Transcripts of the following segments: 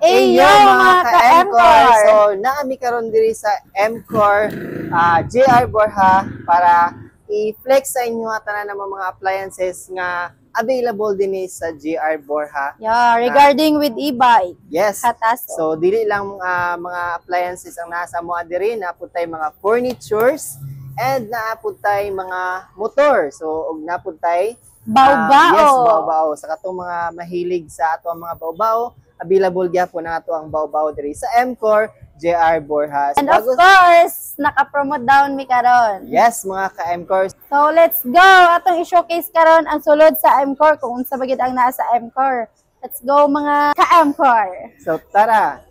Eyo mga ka-MCOR! So, naami karon diri sa MCOR JR Borja para i-flex sa inyo tanan ng mga appliances nga available din sa JR Borja. Yeah, regarding with e-bike. Yes. Hataso. So, dili lang mga appliances ang nasa mo diri, napud tay mga furnitures and naapud tay mga motor. So, og napud tay Bao-bao. Yes, bao-bao. Sa katong mga mahilig sa ato ang mga bao-bao, available gyapon na ato ang bao-bao diri sa MCOR JR Borja. And of course, naka-promote down mi karon. Yes, mga ka-MCOR. So let's go. Atong i-showcase karon ang sulod sa MCOR kung unsa bagid ang naa sa MCOR. Let's go mga ka-MCOR. So tara.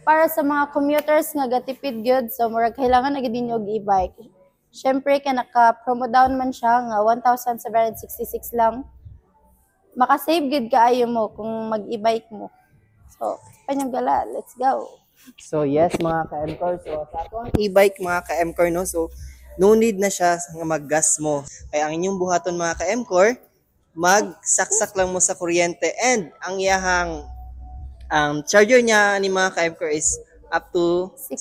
Para sa mga commuters nga gatipid gyud, so murag kailangan na gid ninyo og e-bike. Syempre kay naka-promo down man siya nga 1,766 lang. Maka-save gid kaayo mo kung mag-e-bike mo. So, panyong gala, let's go. So yes, mga ka-MCOR. So sa ato ang e-bike mga ka-MCOR, no? So no need na siya nga mag-gas mo. Kaya ang inyong buhaton mga ka-MCOR, magsaksak lang mo sa kuryente and ang iyahang charger niya ni mga ka-MCOR is up to 6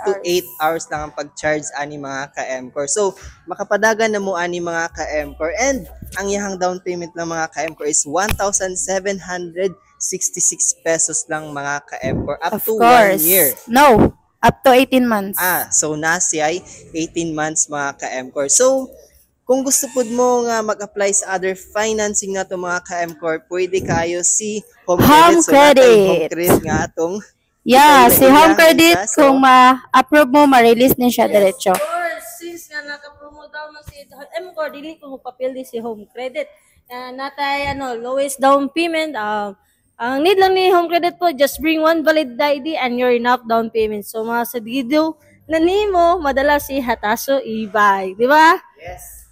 to 8 hours lang ang pag-charge ani mga ka-MCOR. So, makapadagan na mo ani mga ka-MCOR and ang iyang down payment ng mga ka-MCOR is 1,766 pesos lang mga ka-MCOR up to 1 year. No, up to 18 months. So nasi ay 18 months mga ka-MCOR. So, kung gusto pud mo nga mag-apply sa other financing na to mga ka-MCOR, pwede kayo si Home Credit. Home Credit. Home Credit nga atong yeah, si Home Credit so, kung ma-approve mo, ma-release din siya diretso. Of course, since nga naka-promo daw na si MCOR, dili ko papildi si Home Credit. Natay lowest down payment. Ang need lang ni Home Credit po, just bring one valid ID and you're enough down payment. So mga sa video na nimo, madala si Hataso e-bike, di ba? Yes.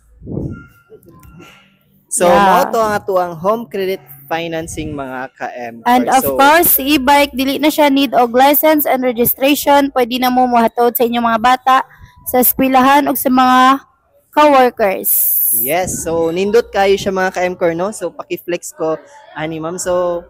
So, mao to ang ato ang Home Credit financing mga ka-MCOR. And of course, si e-bike, dili na siya need og license and registration. Pwede na mo muhatod sa inyong mga bata, sa eskwelahan o sa mga co-workers. Yes, so nindot kayo siya mga ka-MCOR, no? So, paki-flex ko, ani ma'am. So,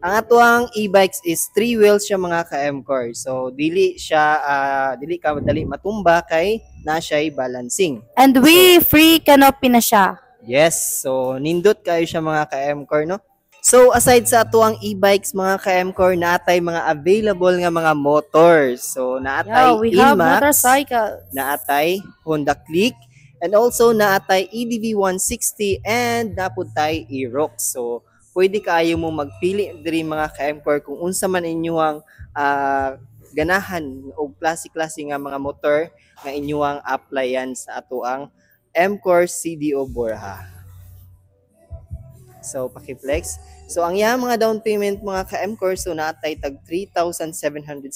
ang ato ang e-bikes is 3 wheels siya mga ka-MCOR. So, dili ka madali matumba kay na siya'y balancing. And free canopy na siya. Yes, so nindot kayo siya mga ka-MCOR, no? So aside sa ato ang e-bikes mga ka-MCOR, naatay mga available nga mga motors. So naatay we have Inmax, motorcycles. naatay Honda Click, and also naatay EDV 160 and naputay Aerox. So pwede kayo mo magpili diri mga ka-MCOR kung unsa man inyong ganahan o klase-klase nga mga motor nga inyong applyan sa ato ang MCOR CDO Borja. So, paki-flex. So, ang yang mga down payment mga ka-MCOR, so naatay tag 3,766.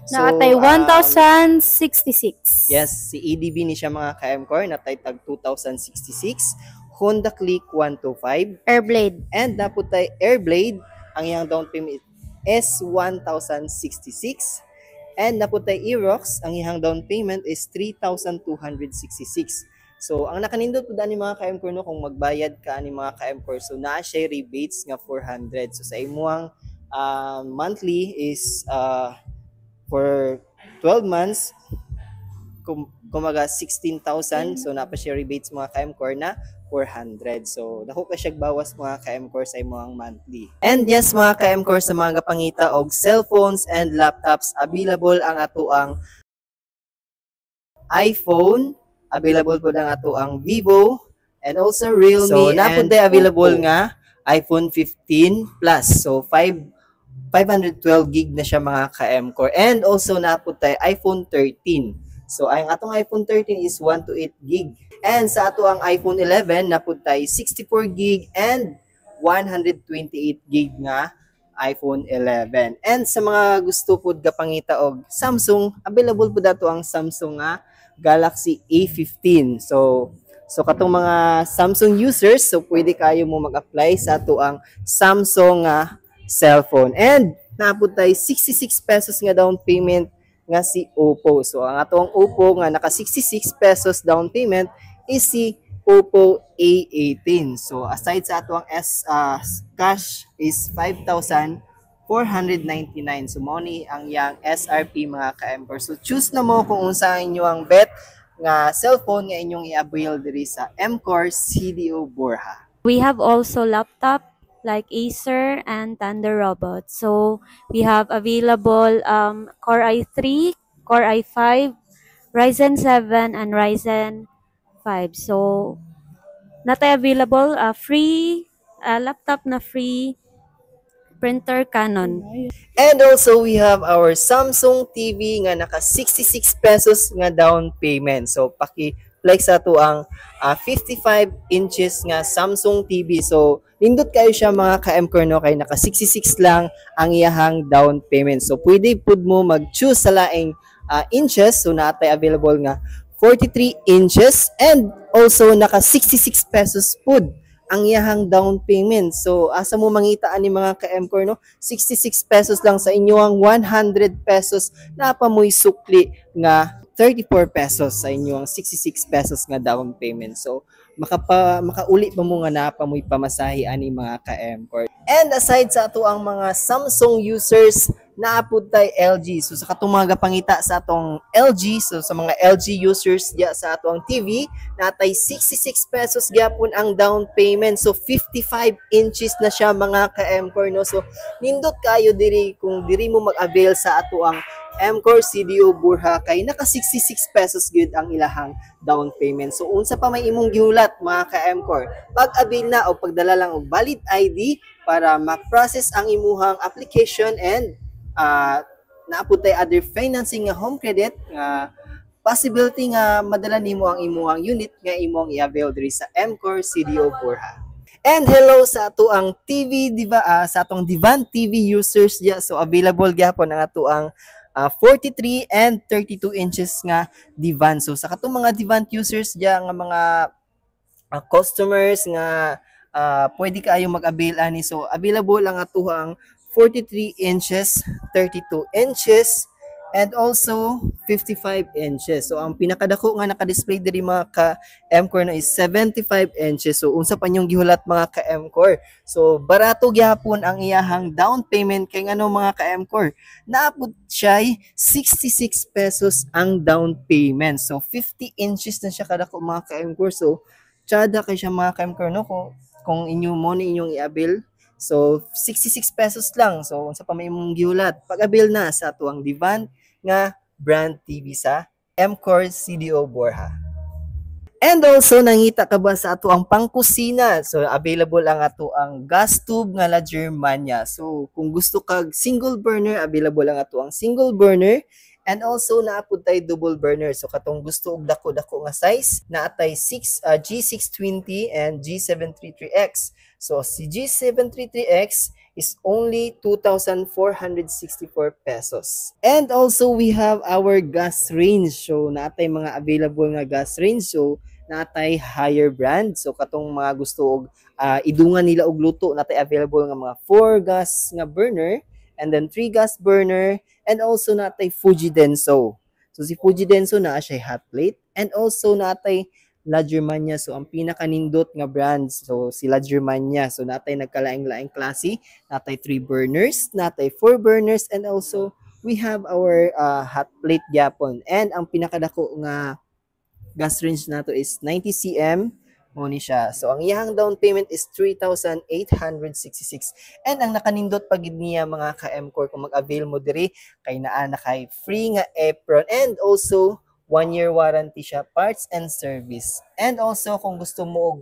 Naatay 1,066. Yes, si EDB ni siya mga ka-MCOR, naatay tag 2,066. Honda Click 125. Airblade. And naputay Airblade, ang yang down payment is 1,066. And naputay Aerox, ang ihang down payment is 3,266. So, ang nakanindot po ni mga ka-MCOR, no, kung magbayad ka ni mga ka-MCOR, so na siya rebates nga 400. So, sa imuang monthly is for 12 months, kumaga 16,000. So, na pa siya rebates mga ka-MCOR na 400. So, dako ka siya bawas mga ka-MCOR sa imuang monthly. And yes, mga ka-MCOR, sa mga pangita og cellphones and laptops, available ang ato ang iPhone, available po ang ato ang Vivo, and also Realme. So, napunta available nga iPhone 15 Plus. So, 512 gig na siya mga ka-MCOR. And also napunta iPhone 13. So, ang atong iPhone 13 is 1 to 8 gig. And sa ato ang iPhone 11, napunta 64 gig and 128 gig nga iPhone 11. And sa mga gusto po pangita og Samsung, available po dato ang Samsung nga Galaxy A15. So katong mga Samsung users, so pwede kayo mo mag-apply sa ato ang Samsung cellphone. And naputay 66 pesos nga down payment nga si Oppo. So ang ato ang Oppo nga naka 66 pesos down payment is si Oppo A18. So aside sa ato ang cash is 5,499. So mo ni ang yang SRP mga ka-Mcore. So choose na mo kung unsa inyo ang bet nga cellphone nga inyong i-avail diri sa Mcore CDO Borja. We have also laptop like Acer and Thunder Robot. So we have available Core i3, Core i5, Ryzen 7, and Ryzen 5. So natay available free laptop na free printer Canon. And also we have our Samsung TV nga naka 66 pesos nga down payment. So paki-flex ato ang 55 inches nga Samsung TV. So nindot kayo siya mga ka-Mcore no kay naka 66 lang ang iyahang down payment. So pwede pud mo mag-choose sa laing inches. So natay available nga 43 inches and also naka 66 pesos pud ang iyahang down payment. So, asa mo mangita ani mga ka-Mcore, no? 66 pesos lang sa inyo ang 100 pesos na pamoy sukli nga 34 pesos sa inyo ang 66 pesos nga down payment. So, makauli pa mo nga napamoy pamasahe ani mga ka-Mcore. And aside sa ato ang mga Samsung users, naapod tay LG. So sa katong mga pangita sa atong LG, so sa mga LG users diya sa ato ang TV, natay 66 pesos gyapon ang down payment. So 55 inches na siya mga ka-Mcore, no. So nindot kayo diri kung diri mo mag-avail sa ato ang Mcore CDO Borja kay naka 66 pesos gyud ang ilahang down payment. So unsa pa may imong gihulat mga ka-Mcore, pag-avail na o pagdala lang og valid ID para ma-process ang imuhang application and naapod tay other financing nga home credit nga possibility nga madala nimo ang imuhang unit nga imong i-avail diri sa Mcore CDO Borja. And hello sa ato ang TV sa atong Divan TV users diya. So available gyapon ang ato ang 43 and 32 inches nga divan. So sa katong mga divan users diya nga mga customers nga pwede kayo mag-avail ani. So available ang ato ang 43 inches, 32 inches, and also 55 inches. So ang pinakadako nga naka-display diri mga ka-Mcore na is 75 inches. So unsa pa nyong gihulat mga ka-Mcore? So barato gyapon ang iyahang down payment kay ngano mga ka-Mcore? Naabot siya 66 pesos ang down payment. So 50 inches na siya kadako mga ka-Mcore. So tsada kay siya mga ka-Mcore, no, kung inyo mo ni inyong i-avail. So 66 pesos lang. So unsa pa may imong gihulat? Pag-avail na sa tuang Divan nga brand TV sa Mcore CDO Borja. And also nangita ka ba sa ato ang pangkusina? So available ang ato ang gas tube nga la Germania. So kung gusto kag single burner, available ang ato ang single burner. And also naapod tay double burner. So katong gusto og dako-dako nga size, naatay G620 and G733X. So si G733X is only 2,464 pesos. And also we have our gas range. So naatay mga available nga gas range. So naatay higher brand. So katong mga gusto og idungan nila og luto, naatay available nga mga 4 gas nga burner and then 3 gas burner and also natay Fuji Denso. So si Fuji Denso naa siya hot plate and also natay La Germania. So ang pinakanindot nga brands, so si La Germania. So natay nagkalaing-laing klase, natay 3 burners, natay 4 burners and also we have our hot plate gyapon. And ang pinakadako nga gas range nato is 90 cm. Mo ni siya. So ang iyang down payment is 3,866. And ang nakanindot pagid niya mga ka-Mcore kung mag-avail mo diri kay naa na kay free nga apron and also 1-year warranty siya, parts and service. And also kung gusto mo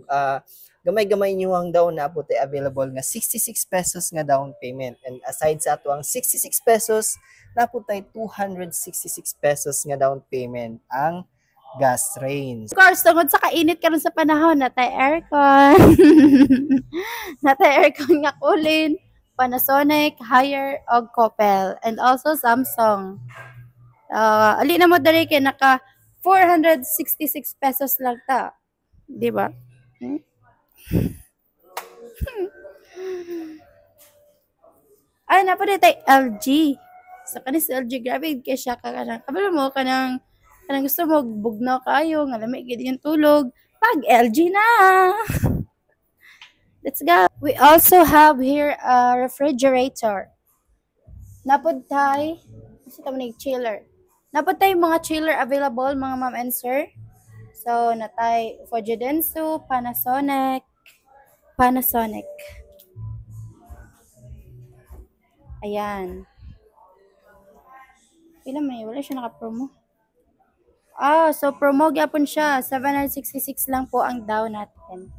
gamay-gamay niyo ang down na puti available nga 66 pesos nga down payment. And aside sa ato ang 66 pesos, naputay 266 pesos nga down payment ang gas range. Of course, tungod sa kainit karon sa panahon, natay aircon. Natay aircon nga kulin, Panasonic, Haier, og Coppel, and also Samsung. Ali na mo dali kay naka 466 pesos lang ta. Di ba? Ay, napod tay LG. Sa kanis LG, grabe kay siya ka kanang. Kabalo mo kanang gusto mo bugnaw kayo nga lamig gid yung tulog, Pag LG na. Let's go. We also have here a refrigerator. Napod tayo, kasi tamo ni chiller. Napod tayo mga chiller available, mga ma'am and sir. So, natay Fujidensu, Panasonic. Ayan. Pila may, wala siya naka-promo. So promo gyapon siya. 766 lang po ang down natin.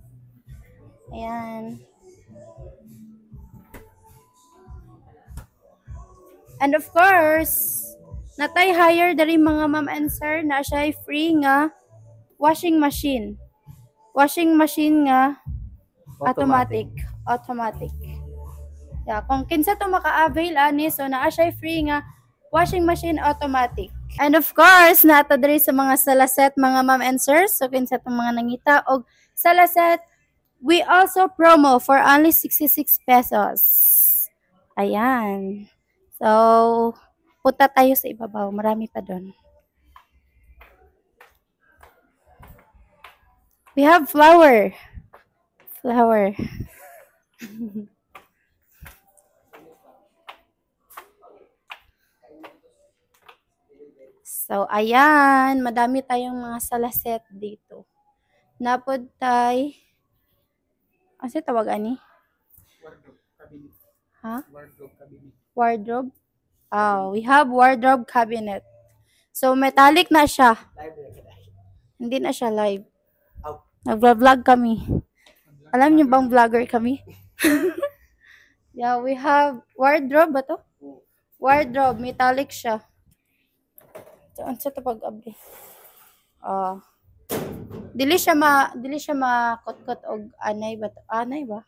Ayan. And of course, natay higher dari mga ma'am and sir na siya free nga washing machine. Washing machine nga automatic. Yeah, kung kinsa to maka-avail ani, so naa siya free nga washing machine automatic. And of course, nato diri sa mga salaset mga ma'am and sirs, so kinsa tong mga nangita og salaset, we also promo for only 66 pesos. Ayan. So, punta tayo sa ibabaw. Marami pa doon. We have flour. So, ayan. Madami tayong mga salaset dito. Napod tay. Ano tawag ani? Wardrobe? We have wardrobe cabinet. So, metallic na siya. Hindi na siya live. Nag-vlog kami. Alam niyo bang vlogger kami? Yeah, we have wardrobe ba to? Wardrobe, metallic siya. So, ano sa tapag abri? Dili siya makot-kot og anay ba? Anay ba?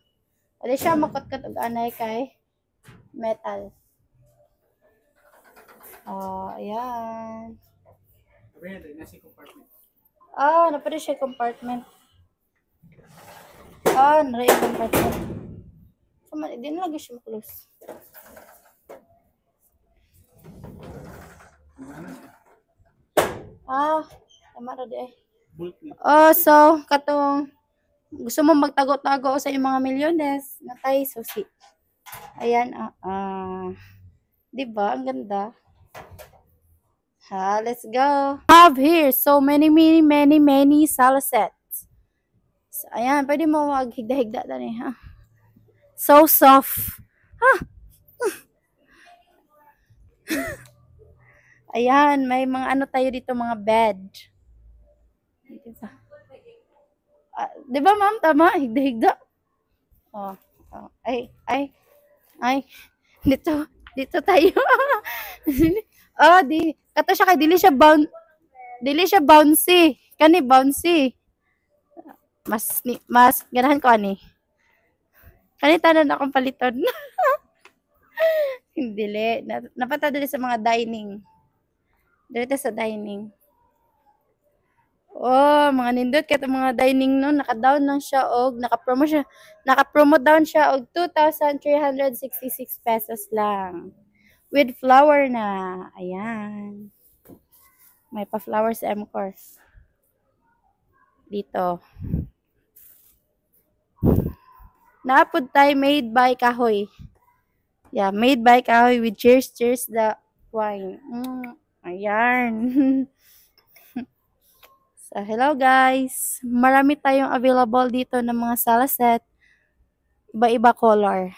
Dili siya makot-kot og anay kay metal. Ayan. Napari siya compartment. Naray compartment. So, di na lagi siya close. Tama ra di ay. So, katong gusto mo magtago-tago sa iyong mga milyones, natay susi. Ayan, di ba? Ang ganda. Let's go. Have here so many salasets. So, ayan, pwede mo maghigda-higda na ha. So soft. Ayan, may mga ano tayo dito, mga bed. Diba? Diba ma'am? Tama? Higda-higda. Ay. Dito tayo. Kato siya kay dili siya bouncy. Kani bouncy. Mas ganahan ko ani. Kani tanan akong paliton. Dili. Napata dili sa mga dining. Dito sa dining. Mga nindot kaya mga dining no, naka-down lang siya og naka-promo down siya og 2,366 pesos lang. With flower na. Ayan. May pa-flower sa M-Core. Dito. Naapod tayo made by Kahoy. Yeah, made by Kahoy with cheers the wine. Ayan. So, hello guys. Marami tayong available dito ng mga salaset. Iba-iba color.